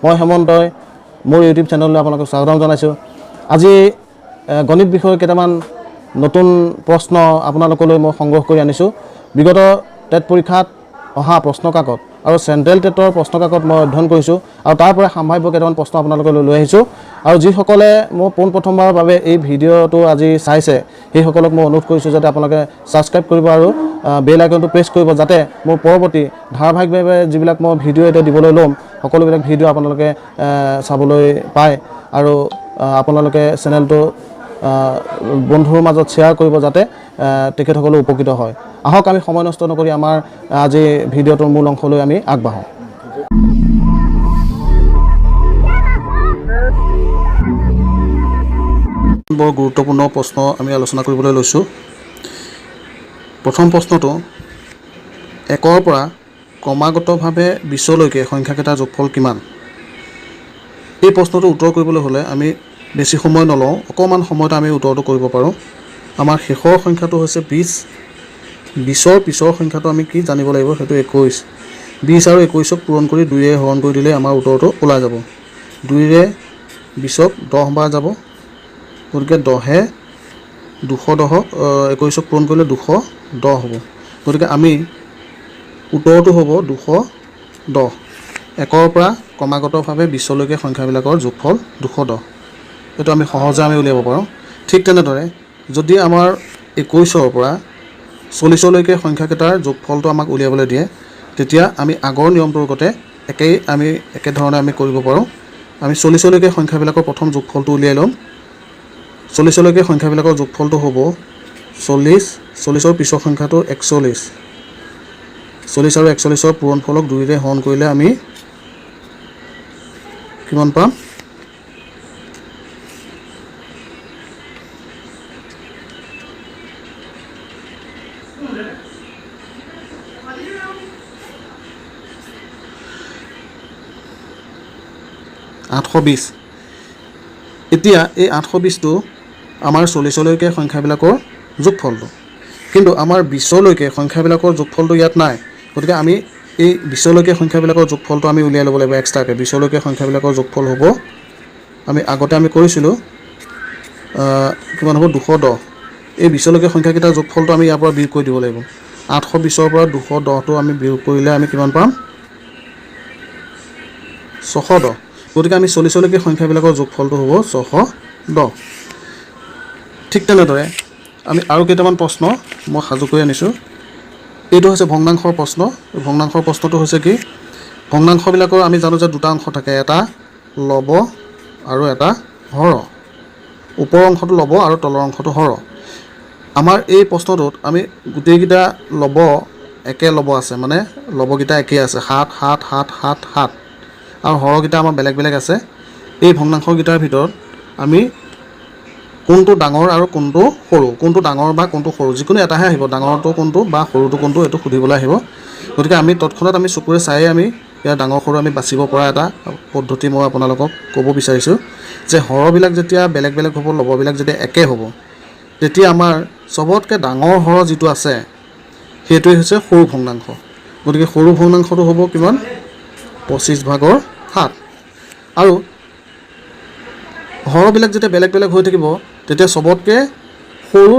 মই হেমন্তই মোৰ ইউটিউব চেনেললৈ আপোনালোকক স্বাগতম জনাইছোঁ। আজি গণিত বিষয়ৰ কেইটামান নতুন প্ৰশ্ন আপোনালোকলৈ মই সংগ্ৰহ কৰি আনিছোঁ। বিগত টেট পৰীক্ষাত অহা প্ৰশ্নকাকত আৰু চেণ্ট্ৰেল টেটৰ প্ৰশ্নকাকত মই অধ্যয়ন কৰিছোঁ আৰু তাৰ পৰা সম্ভাৱ্য কেইটামান প্ৰশ্ন আপোনালোকলৈ লৈ আহিছোঁ। আৰু যিসকলে মোৰ পোনপ্ৰথমবাৰৰ বাবে এই ভিডিঅ'টো আজি চাইছে সেইসকলক মই অনুৰোধ কৰিছোঁ যাতে আপোনালোকে ছাবস্ক্ৰাইব কৰিব আৰু বেল আইকনটো প্ৰেছ কৰিব, যাতে মোৰ পৰৱৰ্তী ধাৰাবাহিকভাৱে যিবিলাক মই ভিডিঅ' এতিয়া দিবলৈ ল'ম সকলোবিলাক ভিডিঅ' আপোনালোকে চাবলৈ পায়। আৰু আপোনালোকে চেনেলটো বন্ধুৰ মাজত শ্বেয়াৰ কৰিব যাতে তেখেতসকলো উপকৃত হয়। আহক আমি সময় নষ্ট নকৰি আমাৰ আজি ভিডিঅ'টোৰ মূল অংশলৈ আমি আগবাঢ়োঁ। বৰ গুৰুত্বপূৰ্ণ প্ৰশ্ন আমি আলোচনা কৰিবলৈ লৈছোঁ। প্ৰথম প্ৰশ্নটো 1ৰ পৰা ক্ৰমাগতভাৱে 20লৈকে সংখ্যাকেইটাৰ যোগফল কিমান? এই প্ৰশ্নটো উত্তৰ কৰিবলৈ হ'লে আমি বেছি সময় নলওঁ, অকণমান সময়ত আমি উত্তৰটো কৰিব পাৰোঁ। আমাৰ শেষৰ সংখ্যাটো হৈছে 20। 20ৰ পিছৰ সংখ্যাটো আমি কি জানিব লাগিব, সেইটো 21। 20 আৰু 21ক পূৰণ কৰি 2ৰে হৰণ কৰি দিলে আমাৰ উত্তৰটো ওলাই যাব। 2ৰে 20ক 10 বাৰ যাব, গতিকে 10ে 210ক 21ক পূৰণ কৰিলে 210 হ'ব। গতিকে আমি উত্তৰটো হ'ব 210। 1ৰ পৰা ক্ৰমাগতভাৱে 20লৈকে সংখ্যাবিলাকৰ যোগফল 210। এইটো আমি সহজে উলিয়াব পাৰোঁ। ঠিক তেনেদৰে যদি আমাৰ 21ৰ পৰা 40লৈকে সংখ্যাকেইটাৰ যোগফলটো আমাক উলিয়াবলৈ দিয়ে, তেতিয়া আমি আগৰ নিয়মটোৰ গতে একেধৰণে আমি কৰিব পাৰোঁ। আমি 40লৈকে সংখ্যাবিলাকৰ প্ৰথম যোগফলটো উলিয়াই ল'ম। 40লৈকে সংখ্যাবিলাকৰ যোগফলটো হ'ব 40। 40ৰ পিছৰ সংখ্যাটো 41। 40 আৰু 41ৰ পূৰণফলক 2ৰে হৰণ কৰিলে আমি কিমান পাম? 820। এতিয়া এই 820টো আমাৰ 40লৈকে সংখ্যাবিলাকৰ যোগফলটো, কিন্তু আমাৰ 20লৈকে সংখ্যাবিলাকৰ যোগফলটো ইয়াত নাই। গতিকে আমি এই 20লৈকে সংখ্যাবিলাকৰ যোগফলটো আমি উলিয়াই ল'ব লাগিব এক্সট্ৰাকৈ। 20লৈকে সংখ্যাবিলাকৰ যোগফল হ'ব, আমি আগতে কৰিছিলোঁ কিমান হ'ব, 210। এই 20লৈকে সংখ্যাকেইটাৰ যোগফলটো আমি ইয়াৰ পৰা বিয়োগ কৰি দিব লাগিব। 820ৰ পৰা 210টো আমি বিয়োগ কৰিলে আমি কিমান পাম? 610। গতিকে আমি 40লৈকে সংখ্যাবিলাকৰ যোগফলটো হ'ব 610। ঠিক তেনেদৰে আমি আৰু কেইটামান প্ৰশ্ন মই সাজু কৰি আনিছোঁ। এইটো হৈছে ভগ্নাংশৰ প্ৰশ্ন। ভগ্নাংশৰ প্ৰশ্নটো হৈছে কি, ভগ্নাংশবিলাকৰ আমি জানো যে দুটা অংশ থাকে, এটা লব আৰু এটা হৰ। ওপৰৰ অংশটো লব আৰু তলৰ অংশটো হৰ। আমাৰ এই প্ৰশ্নটোত আমি গোটেইকেইটা লব একে লব আছে, মানে লবকেইটা একেই আছে, 7 7 7 7 7, আৰু হৰকেইটা আমাৰ বেলেগ বেলেগ আছে। এই ভগ্নাংশকেইটাৰ ভিতৰত আমি কোনটো ডাঙৰ আৰু কোনটো সৰু, কোনটো ডাঙৰ বা কোনটো সৰু, যিকোনো এটাহে আহিব, ডাঙৰটো কোনটো বা সৰুটো কোনটো, এইটো সুধিবলৈ আহিব। গতিকে আমি তৎক্ষণাত আমি চকুৰে চায়ে আমি ইয়াৰ ডাঙৰ সৰু আমি বাচিব পৰা এটা পদ্ধতি মই আপোনালোকক ক'ব বিচাৰিছোঁ যে হৰবিলাক যেতিয়া বেলেগ বেলেগ হ'ব, লববিলাক যেতিয়া একে হ'ব, তেতিয়া আমাৰ চবতকৈ ডাঙৰ হৰ যিটো আছে সেইটোৱে হৈছে সৰু ভগ্নাংশ। গতিকে সৰু ভগ্নাংশটো হ'ব কিমান? 25/7। আৰু হৰবিলাক যেতিয়া বেলেগ বেলেগ হৈ থাকিব, তেতিয়া চবতকৈ সৰু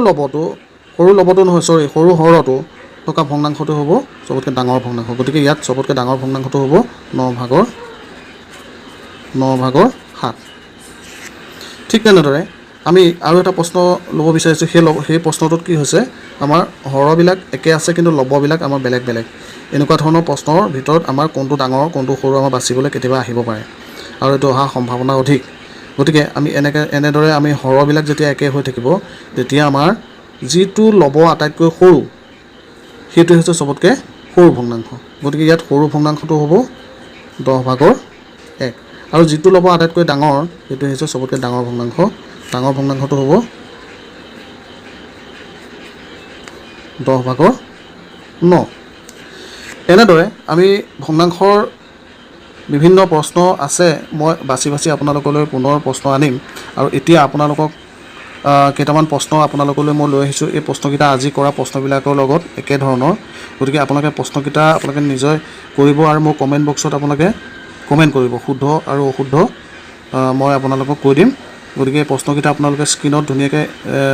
হৰটো থকা ভগ্নাংশটো হ'ব চবতকৈ ডাঙৰ ভগ্নাংশ। গতিকে ইয়াত চবতকৈ ডাঙৰ ভগ্নাংশটো হ'ব 9/7। ঠিক তেনেদৰে আমি আৰু এটা প্ৰশ্ন ল'ব বিচাৰিছোঁ। সেই প্ৰশ্নটোত কি হৈছে, আমাৰ হৰবিলাক একে আছে কিন্তু লববিলাক আমাৰ বেলেগ বেলেগ। এনেকুৱা ধৰণৰ প্ৰশ্নৰ ভিতৰত আমাৰ কোনটো ডাঙৰ কোনটো সৰু আমাৰ বাচিবলৈ কেতিয়াবা আহিব পাৰে, আৰু এইটো অহাৰ সম্ভাৱনা অধিক। গতিকে আমি এনেদৰে আমি হৰবিলাক যেতিয়া একে হৈ থাকিব, তেতিয়া আমাৰ যিটো লব আটাইতকৈ সৰু সেইটো হৈছে চবতকৈ সৰু ভগ্নাংশ। গতিকে ইয়াত সৰু ভগ্নাংশটো হ'ব 10/1, আৰু যিটো লব আটাইতকৈ ডাঙৰ সেইটো হৈছে চবতকৈ ডাঙৰ ভগ্নাংশ। ডাঙৰ ভগ্নাংশটো হ'ব 10/9। এনেদৰে আমি ভগ্নাংশৰ বিভিন্ন প্ৰশ্ন আছে, মই বাছি বাছি আপোনালোকলৈ পুনৰ প্ৰশ্ন আনিম। আৰু এতিয়া আপোনালোকক কেইটামান প্ৰশ্ন আপোনালোকলৈ মই লৈ আহিছোঁ। এই প্ৰশ্নকেইটা আজি কৰা প্ৰশ্নবিলাকৰ লগত একেধৰণৰ। গতিকে আপোনালোকে প্ৰশ্নকেইটা নিজে কৰিব আৰু মোৰ কমেণ্ট বক্সত আপোনালোকে কমেণ্ট কৰিব, শুদ্ধ আৰু অশুদ্ধ মই আপোনালোকক কৈ দিম। গতিকে এই প্ৰশ্নকেইটা আপোনালোকে স্ক্ৰীনত ধুনীয়াকৈ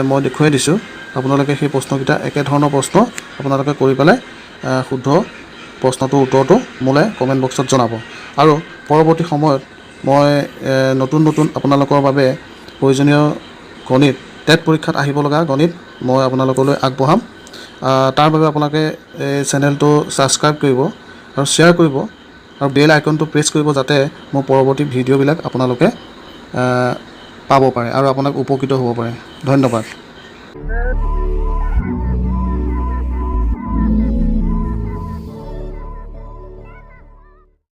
মই দেখুৱাই দিছোঁ। আপোনালোকে সেই প্ৰশ্নকেইটা একেধৰণৰ প্ৰশ্ন আপোনালোকে কৰি পেলাই শুদ্ধ প্ৰশ্নটোৰ উত্তৰটো মোলৈ কমেণ্ট বক্সত জনাব। আৰু পৰৱৰ্তী সময়ত মই নতুন আপোনালোকৰ বাবে প্ৰয়োজনীয় গণিত টেট পৰীক্ষাত আহিব লগা গণিত মই আপোনালোকলৈ আগবঢ়াম। তাৰ বাবে আপোনালোকে এই চেনেলটো ছাবস্ক্ৰাইব কৰিব আৰু শ্বেয়াৰ কৰিব আৰু বেল আইকনটো প্ৰেছ কৰিব, যাতে মোৰ পৰৱৰ্তী ভিডিঅ'বিলাক আপোনালোকে পাব পাৰে আৰু আপোনাক উপকৃত হ'ব পাৰে। ধন্যবাদ।